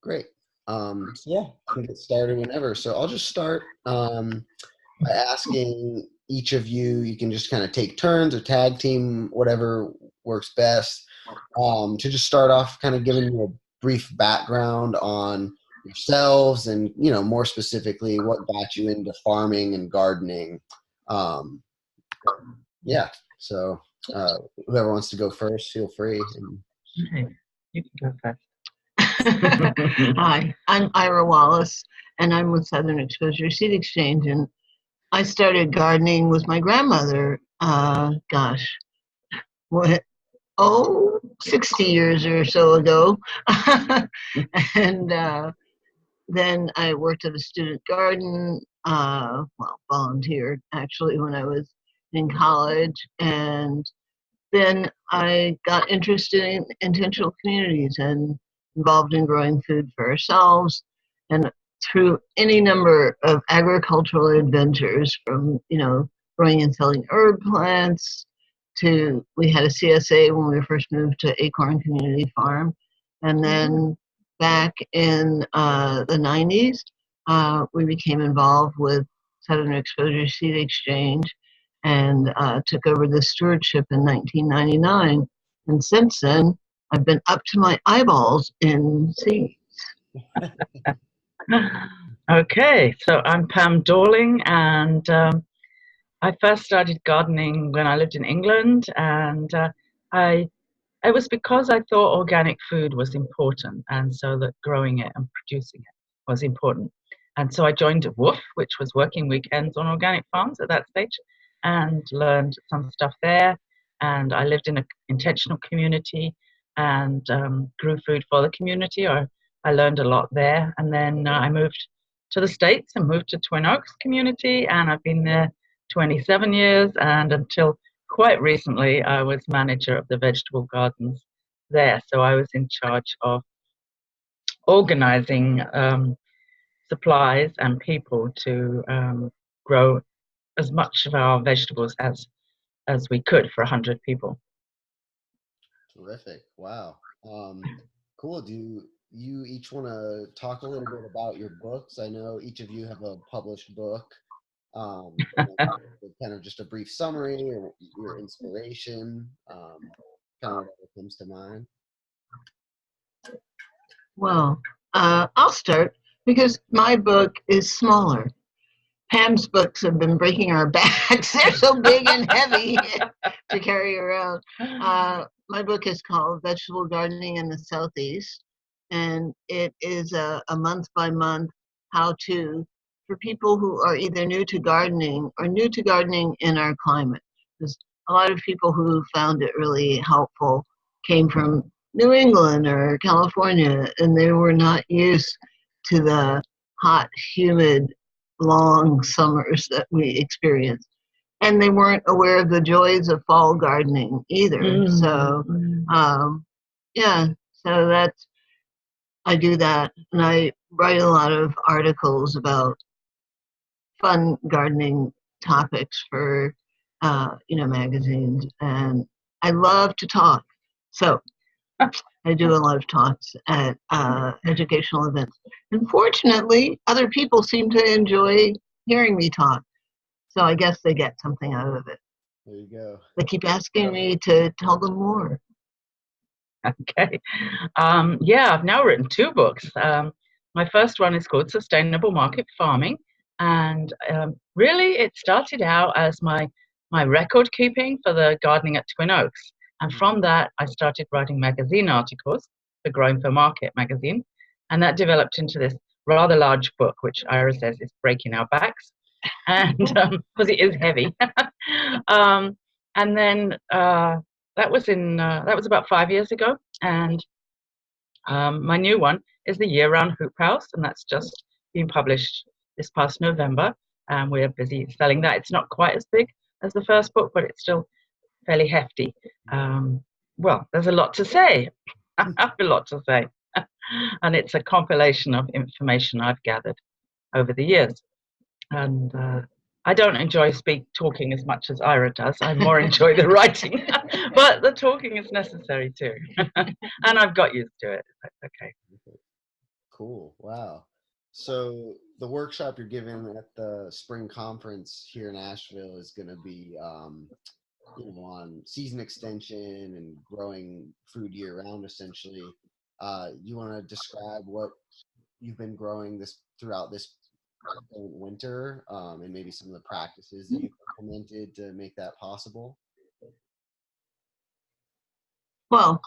Great. So yeah, I can get started whenever. So I'll just start by asking each of you, you can just kind of take turns or tag team, whatever works best, to just start off kind of giving you a brief background on yourselves and, more specifically, what got you into farming and gardening. Um, yeah, so whoever wants to go first, feel free. Okay, you can go first. Hi, I'm Ira Wallace, and I'm with Southern Exposure Seed Exchange. And I started gardening with my grandmother, 60 years or so ago. And then I worked at a student garden, volunteered actually when I was in college. And then I got interested in intentional communities and involved in growing food for ourselves, and through any number of agricultural adventures, from growing and selling herb plants to, we had a CSA when we first moved to Acorn Community Farm, and then back in the 90s we became involved with Southern Exposure Seed Exchange and took over the stewardship in 1999. And since then, I've been up to my eyeballs in seeds. Okay, so I'm Pam Dawling, and I first started gardening when I lived in England, and it was because I thought organic food was important, and so that growing it and producing it was important. And so I joined WOOF, which was working weekends on organic farms at that stage, and learned some stuff there. And I lived in an intentional community and grew food for the community. I learned a lot there. And then I moved to the States and moved to Twin Oaks community, and I've been there 27 years, and until quite recently I was manager of the vegetable gardens there. So I was in charge of organizing supplies and people to grow as much of our vegetables as we could for 100 people. Terrific. Wow. Cool. Do you each want to talk a little bit about your books? I know each of you have a published book. Kind of just a brief summary or your inspiration, kind of what comes to mind. Well, I'll start because my book is smaller. Pam's books have been breaking our backs. They're so big and heavy to carry around. My book is called Vegetable Gardening in the Southeast, and it is a month-by-month how-to for people who are either new to gardening or new to gardening in our climate. Because a lot of people who found it really helpful came from New England or California, and they were not used to the hot, humid, long summers that we experience. And they weren't aware of the joys of fall gardening either. So, so that's, I do that. And I write a lot of articles about fun gardening topics for, magazines. And I love to talk. So I do a lot of talks at educational events. Unfortunately, other people seem to enjoy hearing me talk. So I guess they get something out of it. There you go. They keep asking me to tell them more. Okay. I've now written 2 books. My first one is called Sustainable Market Farming. And really, it started out as my record keeping for the gardening at Twin Oaks. And from that, I started writing magazine articles for Growing for Market magazine. And that developed into this rather large book, which Ira says is breaking our backs. And because it is heavy. And then that was about 5 years ago. And my new one is The Year-Round Hoop House, and that's just been published this past November. And we're busy selling that. It's not quite as big as the first book, but it's still fairly hefty. Well, there's a lot to say. I have a lot to say. And it's a compilation of information I've gathered over the years. And I don't enjoy talking as much as Ira does. I more enjoy the writing, but the talking is necessary too. And I've got used to it. That's okay. Cool. Wow. So the workshop you're giving at the spring conference here in Asheville is going to be, on season extension and growing food year round, essentially. You want to describe what you've been growing this throughout this winter, and maybe some of the practices that you've implemented to make that possible? Well,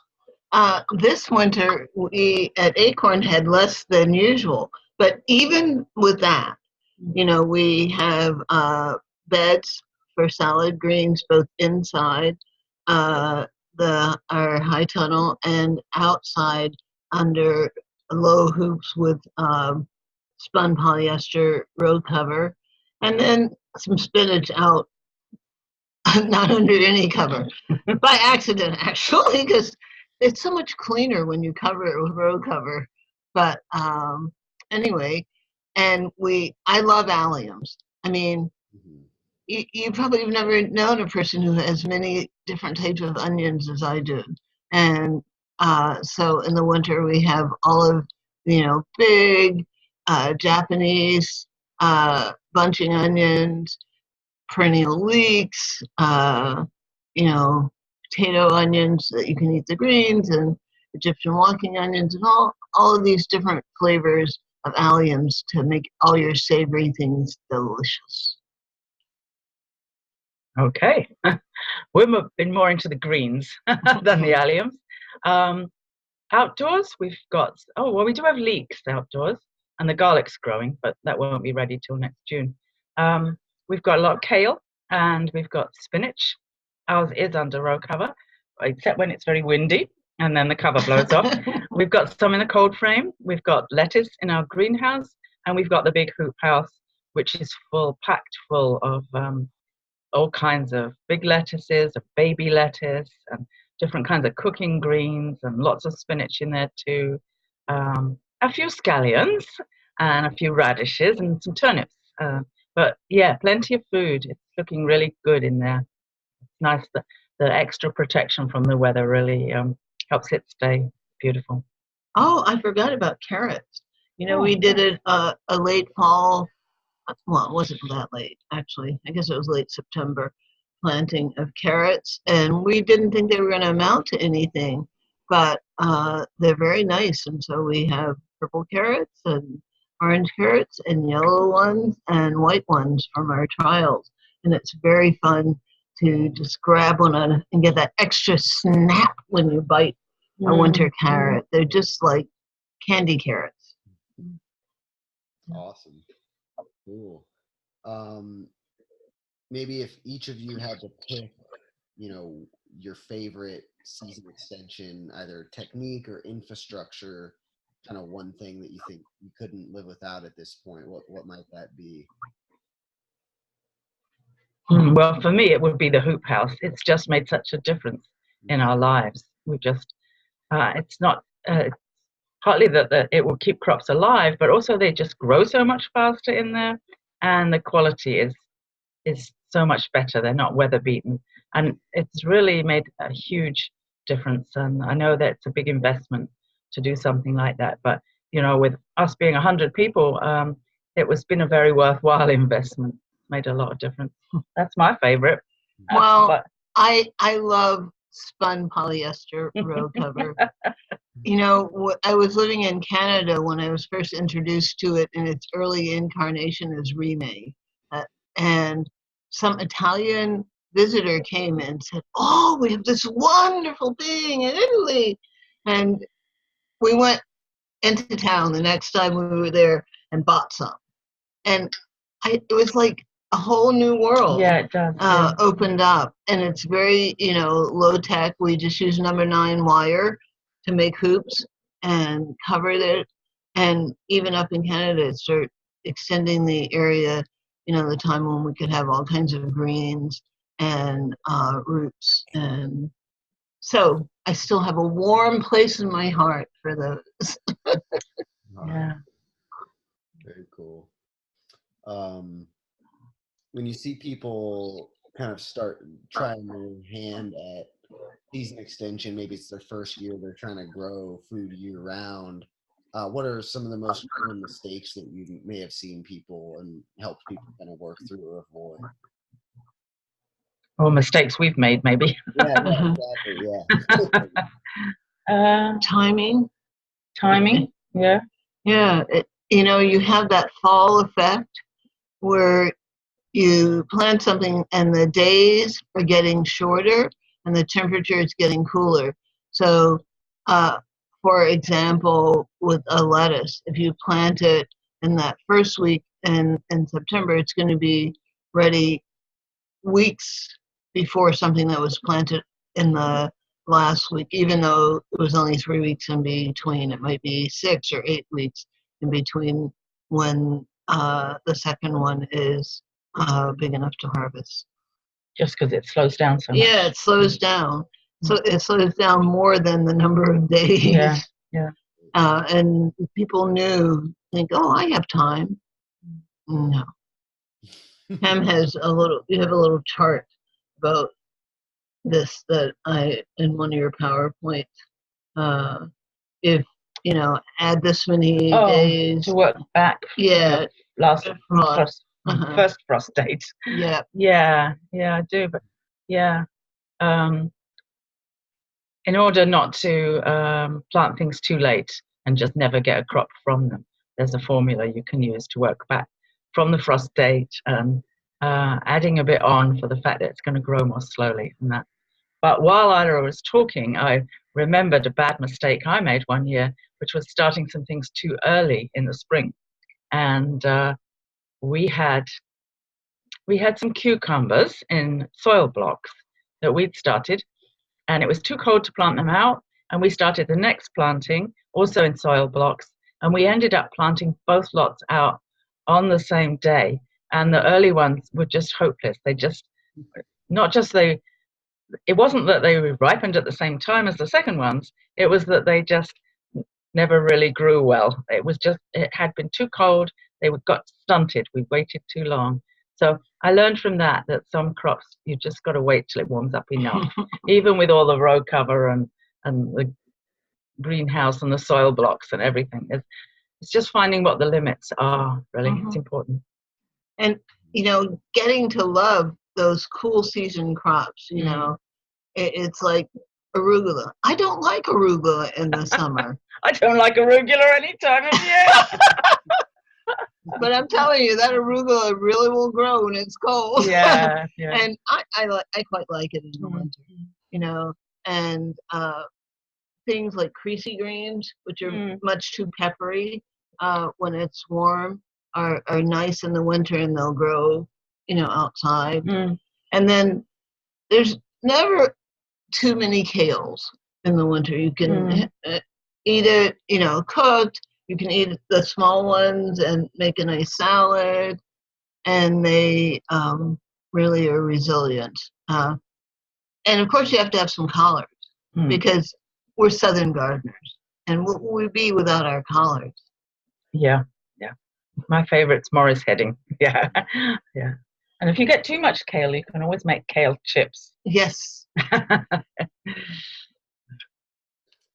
this winter we at Acorn had less than usual, but even with that, we have beds for salad greens both inside our high tunnel and outside under low hoops with spun polyester row cover, and then some spinach out, not under any cover, by accident actually, because it's so much cleaner when you cover it with row cover. But anyway, and I love alliums. I mean, Mhm. you probably have never known a person who has many different types of onions as I do. And so in the winter we have all of, big Japanese bunching onions, perennial leeks, you know, potato onions that you can eat the greens, and Egyptian walking onions, and all of these different flavors of alliums to make all your savory things delicious. Okay. We've been more into the greens than the alliums. Outdoors, we've got, we do have leeks outdoors, and the garlic's growing, but that won't be ready till next June. We've got a lot of kale, and we've got spinach. Ours is under row cover, except when it's very windy, and then the cover blows off. We've got some in the cold frame. We've got lettuce in our greenhouse, and we've got the big hoop house, which is packed full of all kinds of big lettuces, of baby lettuce, and different kinds of cooking greens, and lots of spinach in there too. A few scallions and a few radishes and some turnips. But yeah, plenty of food. It's looking really good in there. It's nice that the extra protection from the weather really helps it stay beautiful. Oh, I forgot about carrots. We did it a late fall. Well, it wasn't that late, actually. I guess it was late September planting of carrots, and we didn't think they were going to amount to anything, but they're very nice. And so we have purple carrots and orange carrots and yellow ones and white ones from our trials. And it's very fun to just grab one and get that extra snap when you bite a winter carrot. They're just like candy carrots. Awesome. Cool. Maybe if each of you had to pick, your favorite season extension, either technique or infrastructure, kind of one thing that you think you couldn't live without at this point, what might that be? Well, for me, it would be the hoop house. It's just made such a difference in our lives. It's not partly that it will keep crops alive, but also they just grow so much faster in there, and the quality is so much better. They're not weather beaten, and it's really made a huge difference. And I know that it's a big investment to do something like that, but with us being 100 people, it was been a very worthwhile investment. Made a lot of difference. That's my favorite. Well, I love spun polyester row cover. I was living in Canada when I was first introduced to it in its early incarnation as remade. And some Italian visitor came and said, "Oh, we have this wonderful thing in Italy." And we went into town the next time we were there and bought some. And it was like a whole new world. Yeah, it does. Opened up, and it's very low tech. We just use number 9 wire to make hoops and covered it, and even up in Canada it started extending the area, the time when we could have all kinds of greens and roots. And so I still have a warm place in my heart for those. Yeah. Very cool. When you see people kind of start trying their hand at season extension, maybe it's their first year, they're trying to grow food year round. what are some of the most common mistakes that you may have seen people and helped people kind of work through or avoid? Or mistakes we've made, maybe. Yeah, no, exactly. Yeah. Timing. Yeah. Yeah. You have that fall effect where you plant something and the days are getting shorter and the temperature is getting cooler. So, for example, with a lettuce, if you plant it in that first week in September, it's going to be ready weeks before something that was planted in the last week, even though it was only 3 weeks in between. It might be 6 or 8 weeks in between when the second one is big enough to harvest. Just because it slows down so much. Yeah, it slows down. So it slows down more than the number of days. Yeah. And people think, oh, I have time. No. Pam has you have a little chart about this that in one of your PowerPoints. If, add this many days. To work back. Yeah. Last first frost date. Yeah. Yeah, I do. But yeah. In order not to plant things too late and just never get a crop from them, there's a formula you can use to work back from the frost date, adding a bit on for the fact that it's going to grow more slowly than that. But while Ira was talking, I remembered a bad mistake I made one year, which was starting some things too early in the spring. And we had some cucumbers in soil blocks that we'd started, and it was too cold to plant them out. And we started the next planting also in soil blocks, and we ended up planting both lots out on the same day. And the early ones were just hopeless. It wasn't that they ripened at the same time as the second ones. It was that they just never really grew well. It had been too cold. They got stunted. We waited too long. So I learned from that some crops, you just got to wait till it warms up enough, even with all the row cover and the greenhouse and the soil blocks and everything. It's just finding what the limits are, really. It's important. And, getting to love those cool season crops, it's like arugula. I don't like arugula in the summer. I don't like arugula any time of year. But I'm telling you, that arugula really will grow when it's cold. Yeah. And I quite like it in the winter, and things like creasy greens, which are much too peppery when it's warm, are nice in the winter, and they'll grow, outside. And then there's never too many kales in the winter. You can eat it, cooked. You can eat the small ones and make a nice salad, and they really are resilient. And of course, you have to have some collards because we're Southern gardeners, and what would we be without our collards? Yeah. My favorite's Morris heading. Yeah. And if you get too much kale, you can always make kale chips. Yes.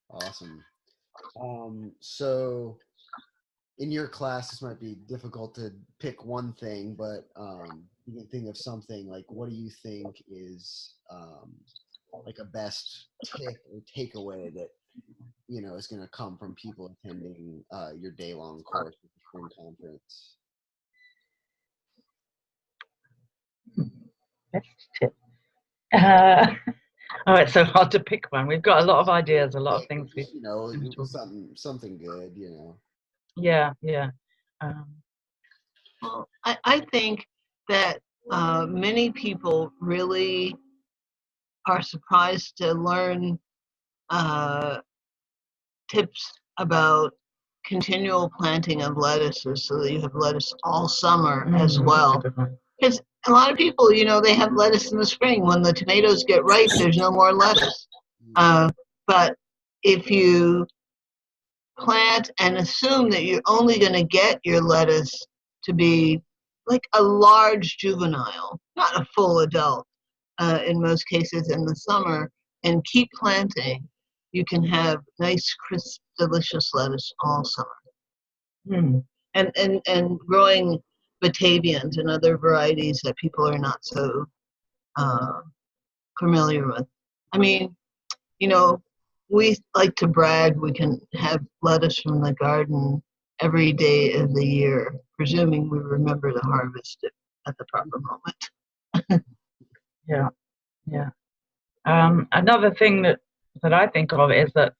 Awesome. So in your class, this might be difficult to pick one thing, but you can think of something like, what do you think is like a best tip or takeaway that is going to come from people attending your day-long course at the spring conference? Best tip. It's so hard to pick one. We've got a lot of ideas, a lot of things. Something good, Yeah. Well, I think that many people really are surprised to learn tips about continual planting of lettuces so that you have lettuce all summer as well. Because a lot of people, they have lettuce in the spring. When the tomatoes get ripe, there's no more lettuce. But if you plant and assume that you're only going to get your lettuce to be like a large juvenile, not a full adult, in most cases in the summer, and keep planting, you can have nice, crisp delicious lettuce all summer. Mm. And growing Batavians and other varieties that people are not so familiar with. I mean, you know, we like to brag we can have lettuce from the garden every day of the year, presuming we remember to harvest it at the proper moment. Yeah, yeah. Another thing that I think of is that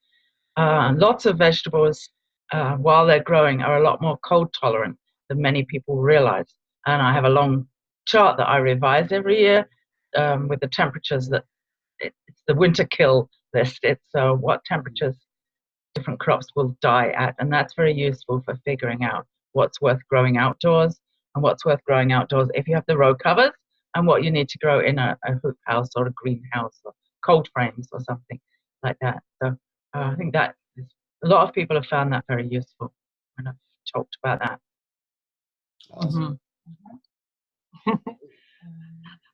lots of vegetables, while they're growing, are a lot more cold tolerant than many people realize. And I have a long chart that I revise every year with the temperatures that it's the winter kill list. It's what temperatures different crops will die at, and that's very useful for figuring out what's worth growing outdoors and what's worth growing outdoors if you have the row covers, and what you need to grow in a hoop house or a greenhouse or cold frames or something like that. So I think that is, a lot of people have found that very useful when I've talked about that. Awesome. Mm-hmm.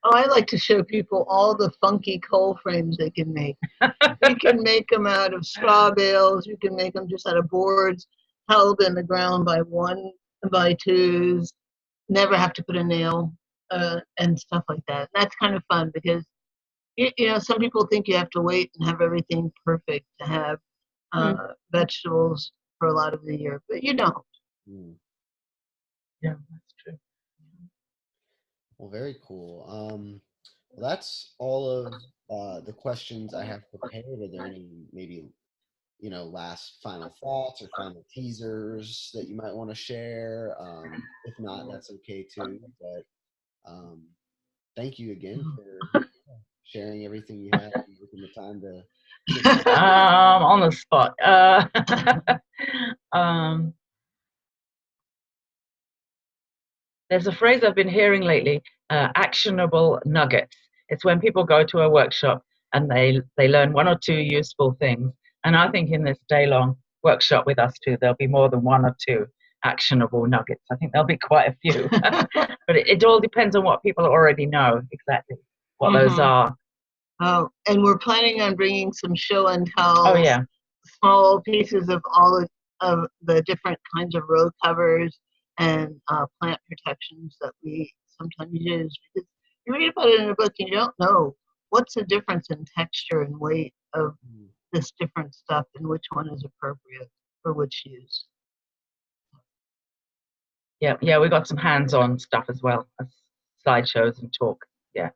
Oh, I like to show people all the funky coal frames they can make. You can make them out of straw bales. You can make them just out of boards held in the ground by 1x2s. Never have to put a nail and stuff like that. That's kind of fun because some people think you have to wait and have everything perfect to have vegetables for a lot of the year, but you don't. Yeah, that's true. Well, very cool. Well, that's all of the questions I have prepared. Are there any maybe last final thoughts or final teasers that you might want to share? If not, that's okay too. But thank you again for sharing everything you have and taking the time to. On the spot. There's a phrase I've been hearing lately, actionable nuggets. It's when people go to a workshop and they learn one or two useful things. And I think in this day-long workshop with us too, there'll be more than one or two actionable nuggets. I think there'll be quite a few. But it all depends on what people already know exactly what those are. Oh, and we're planning on bringing some show and tell. Oh, yeah. Small pieces of all of the different kinds of row covers and plant protections that we sometimes use. Because you read about it in a book and you don't know what's the difference in texture and weight of this different stuff and which one is appropriate for which use. Yeah, we got some hands-on stuff as well, slideshows and talk. Yeah.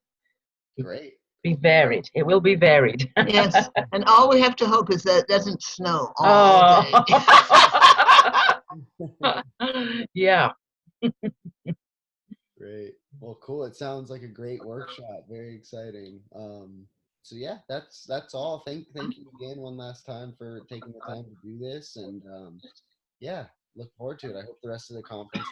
Great. Be varied. It will be varied. Yes, and all we have to hope is that it doesn't snow all day. Yeah. Great. Well, cool. It sounds like a great workshop. Very exciting. So yeah, that's all. Thank you again one last time for taking the time to do this, and yeah, look forward to it. I hope the rest of the conference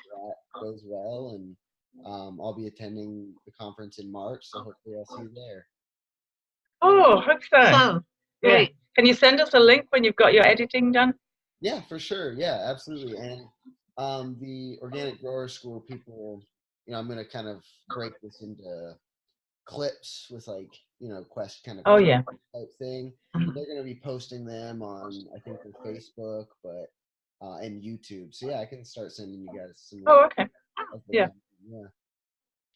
goes well, and I'll be attending the conference in March, so hopefully I'll see you there. Oh, hope so. So great. Yeah. Can you send us a link when you've got your editing done? Yeah, for sure. Yeah, absolutely. And the Organic Grower School people, I'm going to kind of break this into clips with Oh, yeah. type thing. And they're going to be posting them on, I think, their Facebook, but and YouTube. So yeah, I can start sending you guys some. Oh, okay. Yeah. Yeah.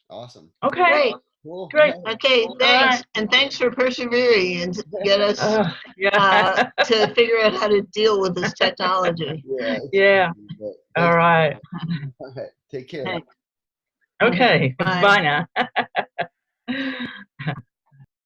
Awesome. Okay. Great. Cool. Great. Okay, thanks. Right. And thanks for persevering and get us to figure out how to deal with this technology. Yeah. All right. All right. Take care. Thanks. Okay. Bye. Bye now.